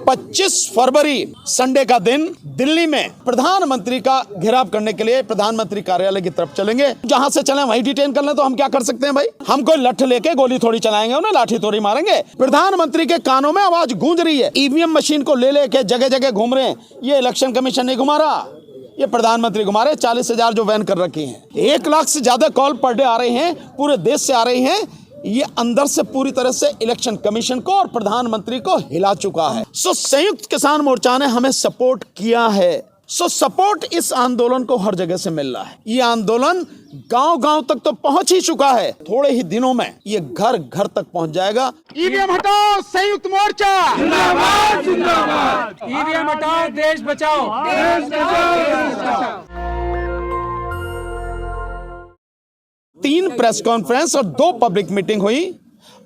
25 फरवरी Sunday का दिन दिल्ली में प्रधानमंत्री का घेराव करने के लिए प्रधानमंत्री कार्यालय की तरफ चलेंगे। जहां से चलें वहीं डिटेन कर लें तो हम क्या कर सकते हैं भाई? हम कोई लठ लेके गोली थोड़ी चलाएंगे, उन्हें लाठी थोड़ी मारेंगे। प्रधानमंत्री के कानों में आवाज गूंज रही है, ईवीएम मशीन को ले लेके जगह जगह घूम रहे हैं। ये इलेक्शन कमीशन नहीं घुमा रहा, ये प्रधानमंत्री घुमा रहे। 40,000 जो वैन कर रखी हैं, 1 लाख से ज्यादा कॉल पर डे आ रहे हैं, पूरे देश से आ रही हैं। ये अंदर से पूरी तरह से इलेक्शन कमीशन को और प्रधानमंत्री को हिला चुका है। संयुक्त किसान मोर्चा ने हमें सपोर्ट किया है। सपोर्ट इस आंदोलन को हर जगह से मिल रहा है। ये आंदोलन गांव-गांव तक तो पहुंच ही चुका है। थोड़े ही दिनों में ये घर घर तक पहुंच जाएगा। ईवीएम हटाओ, संयुक्त मोर्चा जिंदाबाद जिंदाबाद। ईवीएम हटाओ, देश बचाओ, देश बचाओ। 3 प्रेस कॉन्फ्रेंस और 2 पब्लिक मीटिंग हुई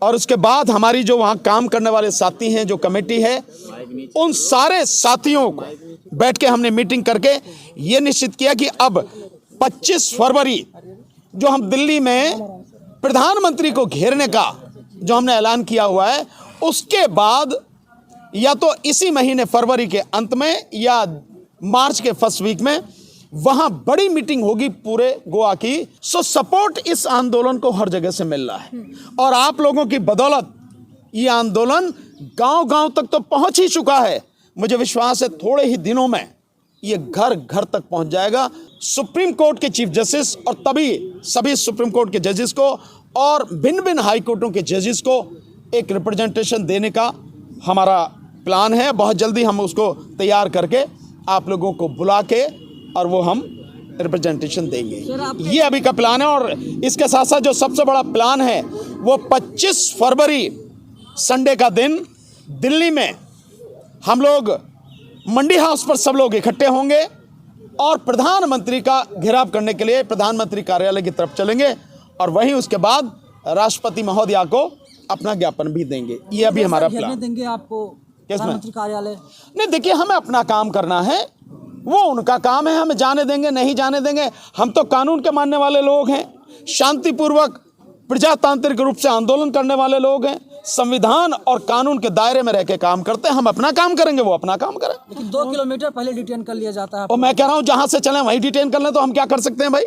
और उसके बाद हमारी जो वहाँ काम करने वाले साथी हैं, जो कमेटी है, उन सारे साथियों को बैठ के हमने मीटिंग करके ये निश्चित किया कि अब 25 फरवरी जो हम दिल्ली में प्रधानमंत्री को घेरने का जो हमने ऐलान किया हुआ है, उसके बाद या तो इसी महीने फरवरी के अंत में या मार्च के फर्स्ट वीक में वहां बड़ी मीटिंग होगी पूरे गोवा की। सपोर्ट इस आंदोलन को हर जगह से मिल रहा है और आप लोगों की बदौलत ये आंदोलन गांव-गांव तक तो पहुंच ही चुका है। मुझे विश्वास है थोड़े ही दिनों में ये घर घर तक पहुंच जाएगा। सुप्रीम कोर्ट के चीफ जस्टिस और तभी सभी सुप्रीम कोर्ट के जजेस को और भिन्न भिन्न हाई कोर्टों के जजेस को एक रिप्रेजेंटेशन देने का हमारा प्लान है। बहुत जल्दी हम उसको तैयार करके आप लोगों को बुला के और वो हम रिप्रेजेंटेशन देंगे। ये अभी का प्लान है। और इसके साथ साथ जो सबसे बड़ा प्लान है वो 25 फरवरी संडे का दिन दिल्ली में हम लोग मंडी हाउस पर सब लोग इकट्ठे होंगे और प्रधानमंत्री का घेराव करने के लिए प्रधानमंत्री कार्यालय की तरफ चलेंगे और वहीं उसके बाद राष्ट्रपति महोदया को अपना ज्ञापन भी देंगे। ये अभी हमारा प्लान देंगे आपको प्रधानमंत्री कार्यालय। नहीं, देखिए, हमें अपना काम करना है, वो उनका काम है। हमें जाने देंगे नहीं जाने देंगे, हम तो कानून के मानने वाले लोग हैं, शांतिपूर्वक प्रजातांत्रिक रूप से आंदोलन करने वाले लोग हैं, संविधान और कानून के दायरे में रह के काम करते हैं। हम अपना काम करेंगे, वो अपना काम करें। लेकिन 2 किलोमीटर पहले डिटेन कर लिया जाता है। और मैं कह रहा हूं जहां से चलें वहीं डिटेन कर लें तो हम क्या कर सकते हैं भाई?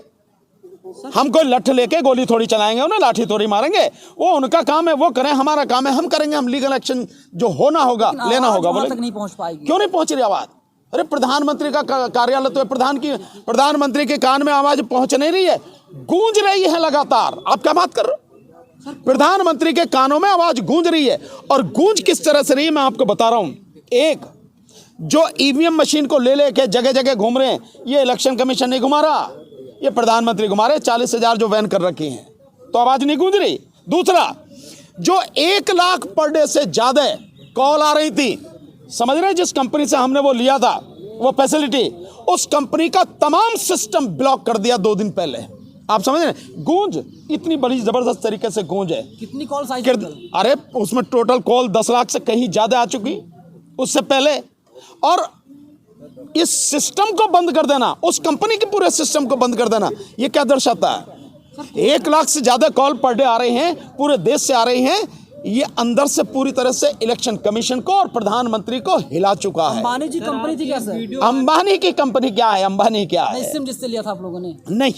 हम कोई लठ लेके गोली थोड़ी चलाएंगे, उन्हें लाठी थोड़ी मारेंगे। वो उनका काम है, वो करें, हमारा काम है, हम करेंगे। हम लीगल एक्शन जो होना होगा लेना होगा। बोले तक नहीं पहुंच पाएगी। क्यों नहीं पहुंच रही आवाज? अरे प्रधानमंत्री का कार्यालय तो प्रधानमंत्री के कान में आवाज पहुंच नहीं रही है, गूंज रही है लगातार। आप क्या बात कर रहे हो? प्रधानमंत्री के कानों में आवाज गूंज रही है। और गूंज किस तरह से रही है मैं आपको बता रहा हूं। एक, जो ईवीएम मशीन को ले लेके जगह जगह घूम रहे हैं, ये इलेक्शन कमीशन नहीं घुमा रहा, ये प्रधानमंत्री घुमा रहे। 40,000 जो वैन कर रखी हैं, तो आवाज नहीं गूंज रही। दूसरा, जो 1 लाख पर डे से ज्यादा कॉल आ रही थी, समझ रहे, जिस कंपनी से हमने वो लिया था वो फैसिलिटी, उस कंपनी का तमाम सिस्टम ब्लॉक कर दिया 2 दिन पहले। आप समझ रहे हैं? गूंज इतनी बड़ी जबरदस्त तरीके से गूंज है। कितनी कॉल आई? अरे उसमें टोटल कॉल 10 लाख से कहीं ज्यादा आ चुकी उससे पहले। और इस सिस्टम को बंद कर देना, उस कंपनी के पूरे सिस्टम को बंद कर देना, ये क्या दर्शाता है? 1 लाख से ज्यादा कॉल पर डे आ रहे हैं, पूरे देश से आ रही हैं। ये अंदर से पूरी तरह से इलेक्शन कमीशन को और प्रधानमंत्री को हिला चुका है। अंबानी जी कंपनी थी क्या सर? अंबानी की कंपनी क्या है? अंबानी क्या है? सिम जिससे लिया था आप लोगों ने? नहीं,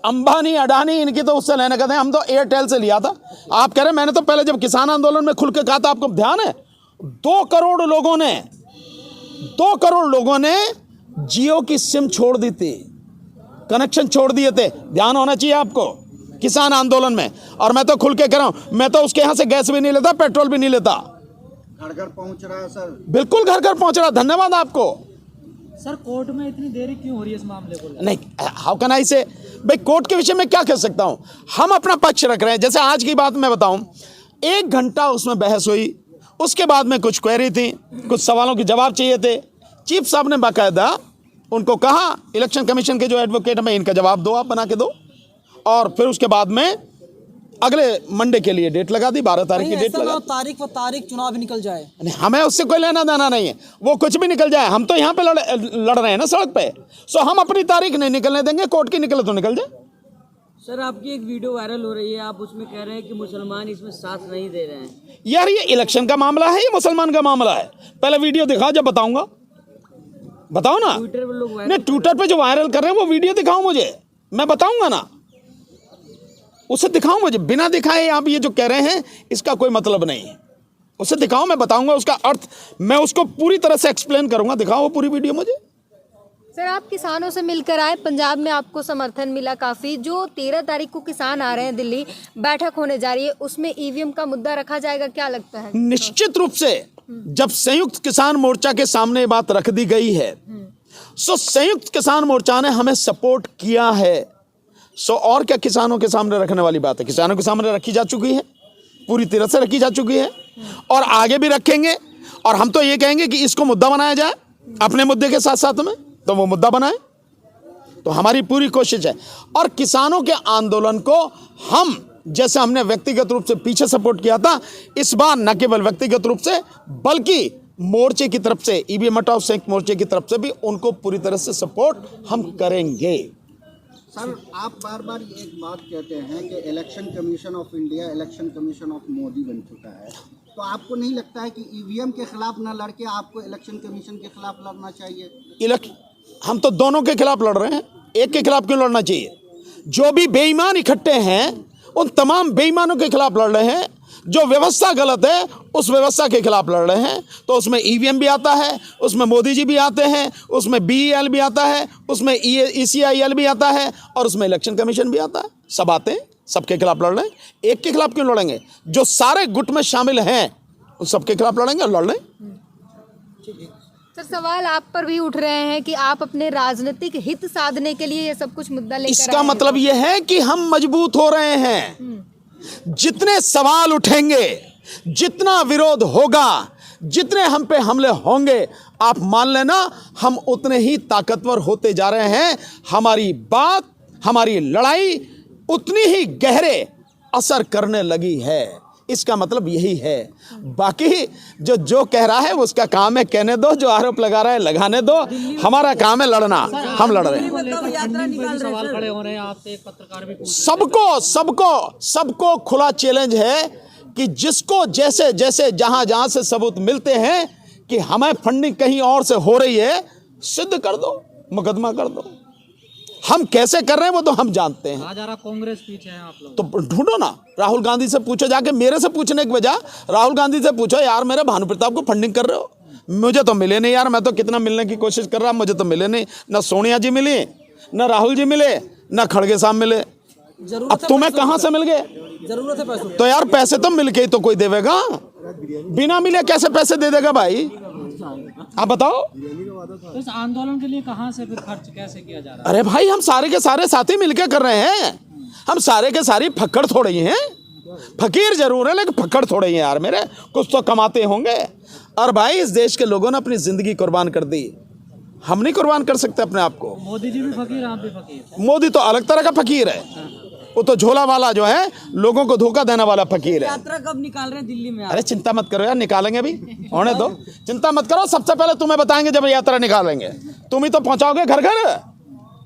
अंबानी अडानी इनकी तो उससे लेने का था। हम तो एयरटेल से लिया था। आप कह रहे, मैंने तो पहले जब किसान आंदोलन में खुल के कहा था, आपको ध्यान है? 2 करोड़ लोगों ने जियो की सिम छोड़ दी थी, कनेक्शन छोड़ दिए थे। ध्यान होना चाहिए आपको, किसान आंदोलन में। और मैं तो खुल के कह रहा हूं, मैं तो उसके यहां से गैस भी नहीं लेता, पेट्रोल भी नहीं लेता। घर घर पहुंच रहा है सर। बिल्कुल घर घर पहुंच रहा। धन्यवाद आपको। सर, कोर्ट में इतनी देरी क्यों हो रही है इस मामले को? नहीं, हाउ कैन आई से, भाई कोर्ट के विषय में क्या कह सकता हूं? हम अपना पक्ष रख रहे हैं। जैसे आज की बात मैं बताऊं, 1 घंटा उसमें बहस हुई, उसके बाद में कुछ क्वेरी थी, कुछ सवालों के जवाब चाहिए थे। चीफ साहब ने बाकायदा उनको कहा, इलेक्शन कमीशन के जो एडवोकेट हैं, इनका जवाब दो, आप बना के दो। और फिर उसके बाद में अगले मंडे के लिए डेट लगा दी, 12 तारीख की डेट लगा। तारीख चुनाव भी निकल जाए, हमें उससे कोई लेना देना नहीं है, वो कुछ भी निकल जाए। हम तो यहाँ पे लड़ रहे हैं ना सड़क पे। सो हम अपनी तारीख नहीं निकलने देंगे, कोर्ट की निकले तो निकल जाए। सर आपकी एक वीडियो वायरल हो रही है, आप उसमें कह रहे हैं कि मुसलमान इसमें साथ नहीं दे रहे हैं। यार ये इलेक्शन का मामला है, ये मुसलमान का मामला है। पहले वीडियो दिखाओ, जब बताऊंगा। बताओ ना। ट्विटर पर लोग नहीं, ट्विटर पे जो वायरल कर रहे हैं वो वीडियो दिखाओ मुझे, मैं बताऊंगा ना। उसे दिखाओ मुझे, बिना दिखाए आप ये जो कह रहे हैं इसका कोई मतलब नहीं है। उसे दिखाओ, मैं बताऊंगा उसका अर्थ, मैं उसको पूरी तरह से एक्सप्लेन करूंगा। दिखाओ वो पूरी वीडियो मुझे। सर आप किसानों से मिलकर आए, पंजाब में आपको समर्थन मिला काफी। जो 13 तारीख को किसान आ रहे हैं, दिल्ली बैठक होने जा रही है, उसमें ईवीएम का मुद्दा रखा जाएगा, क्या लगता है? निश्चित रूप से जब संयुक्त किसान मोर्चा के सामने बात रख दी गई है, सो संयुक्त किसान मोर्चा ने हमें सपोर्ट किया है। सो और क्या किसानों के सामने रखने वाली बात है? किसानों के सामने रखी जा चुकी है, पूरी तरह से रखी जा चुकी है और आगे भी रखेंगे। और हम तो ये कहेंगे कि इसको मुद्दा बनाया जाए, अपने मुद्दे के साथ साथ में तो वो मुद्दा बनाए, तो हमारी पूरी कोशिश है। और किसानों के आंदोलन को हम, जैसे हमने व्यक्तिगत रूप से पीछे सपोर्ट किया था, इस बार न केवल व्यक्तिगत रूप से बल्कि मोर्चे की तरफ से, ईवीएम हटाओ संयुक्त मोर्चे की तरफ से भी उनको पूरी तरह से सपोर्ट हम करेंगे। सर आप बार बार एक बात कहते हैं कि election commission of India election commission of Modi बन चुका है, तो आपको नहीं लगता है कि ईवीएम के खिलाफ न लड़के आपको इलेक्शन कमीशन के खिलाफ लड़ना चाहिए? हम तो दोनों के खिलाफ लड़ रहे हैं, एक के खिलाफ क्यों लड़ना चाहिए? जो भी बेईमान इकट्ठे हैं उन तमाम बेईमानों के खिलाफ लड़ रहे हैं। जो व्यवस्था गलत है उस व्यवस्था के खिलाफ लड़ रहे हैं। तो उसमें ईवीएम भी आता है, उसमें मोदी जी भी आते हैं, उसमें बीईएल भी आता है, उसमें ईसीआईएल भी आता है और उसमें इलेक्शन कमीशन भी आता है। सब आते हैं, सबके खिलाफ लड़ रहे हैं। एक के खिलाफ क्यों लड़ेंगे? जो सारे गुट में शामिल हैं उन सबके खिलाफ लड़ेंगे और लड़ रहे हैं। सर सवाल आप पर भी उठ रहे हैं कि आप अपने राजनीतिक हित साधने के लिए ये सब कुछ मुद्दा लेकर इसका आए हैं। मतलब ये है कि हम मजबूत हो रहे हैं। जितने सवाल उठेंगे, जितना विरोध होगा, जितने हम पे हमले होंगे, आप मान लेना हम उतने ही ताकतवर होते जा रहे हैं। हमारी बात, हमारी लड़ाई उतनी ही गहरे असर करने लगी है। इसका मतलब यही है। बाकी जो कह रहा है उसका काम है कहने दो, जो आरोप लगा रहा है लगाने दो। हमारा काम है लड़ना, हम लड़ रहे हैं। सवाल खड़े हो रहे हैं आपसे, एक पत्रकार भी पूछ सबको खुला चैलेंज है कि जिसको जैसे जैसे जहां से सबूत मिलते हैं कि हमें फंडिंग कहीं और से हो रही है, सिद्ध कर दो, मुकदमा कर दो। हम कैसे कर रहे हैं वो तो हम जानते हैं। आ जा रहा कांग्रेस पीछे है आप लोग, तो ढूंढो ना, राहुल गांधी से पूछो जाके। मेरे से पूछने की बजाय राहुल गांधी से पूछो, यार मेरे भानु प्रताप को फंडिंग कर रहे हो? मुझे तो मिले नहीं यार, मैं तो कितना मिलने की कोशिश कर रहा, मुझे तो मिले नहीं। ना सोनिया जी मिली, ना राहुल जी मिले, ना खड़गे साहब मिले। अब तुम्हें कहां से मिल गए? जरूरत है पैसों। तो यार पैसे तो मिल के ही तो कोई देवेगा, बिना मिले कैसे पैसे दे देगा भाई? आप बताओ। तो इस आंदोलन के लिए कहाँ से फिर खर्च कैसे किया जा रहा है? अरे भाई हम सारे के सारे साथी मिलके कर रहे हैं। हम सारे के सारे फक्कड़ थोड़े ही हैं, फकीर जरूर है लेकिन फक्कड़ थोड़े ही हैं यार मेरे, कुछ तो कमाते होंगे। और भाई इस देश के लोगों ने अपनी जिंदगी कुर्बान कर दी, हम नहीं कुर्बान कर सकते अपने आप को। मोदी जी भी फकीर, आप भी फकीर। मोदी तो अलग तरह का फकीर है, वो तो झोला वाला जो है, लोगों को धोखा देने वाला फकीर है। यात्रा कब निकाल रहे हैं दिल्ली में आप? अरे चिंता मत करो यार, निकालेंगे अभी, होने दो, चिंता मत करो। सबसे पहले तुम्हें बताएंगे जब यात्रा निकालेंगे, तुम ही तो पहुंचाओगे घर घर।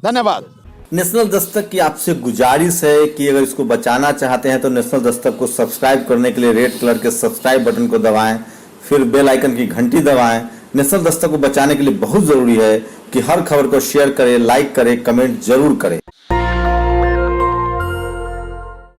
धन्यवाद। नेशनल दस्तक की आपसे गुजारिश है कि अगर इसको बचाना चाहते हैं तो नेशनल दस्तक को सब्सक्राइब करने के लिए रेड कलर के सब्सक्राइब बटन को दबाएं, फिर बेल आइकन की घंटी दबाएं। नेशनल दस्तक को बचाने के लिए बहुत जरूरी है कि हर खबर को शेयर करें, लाइक करें, कमेंट जरूर करें।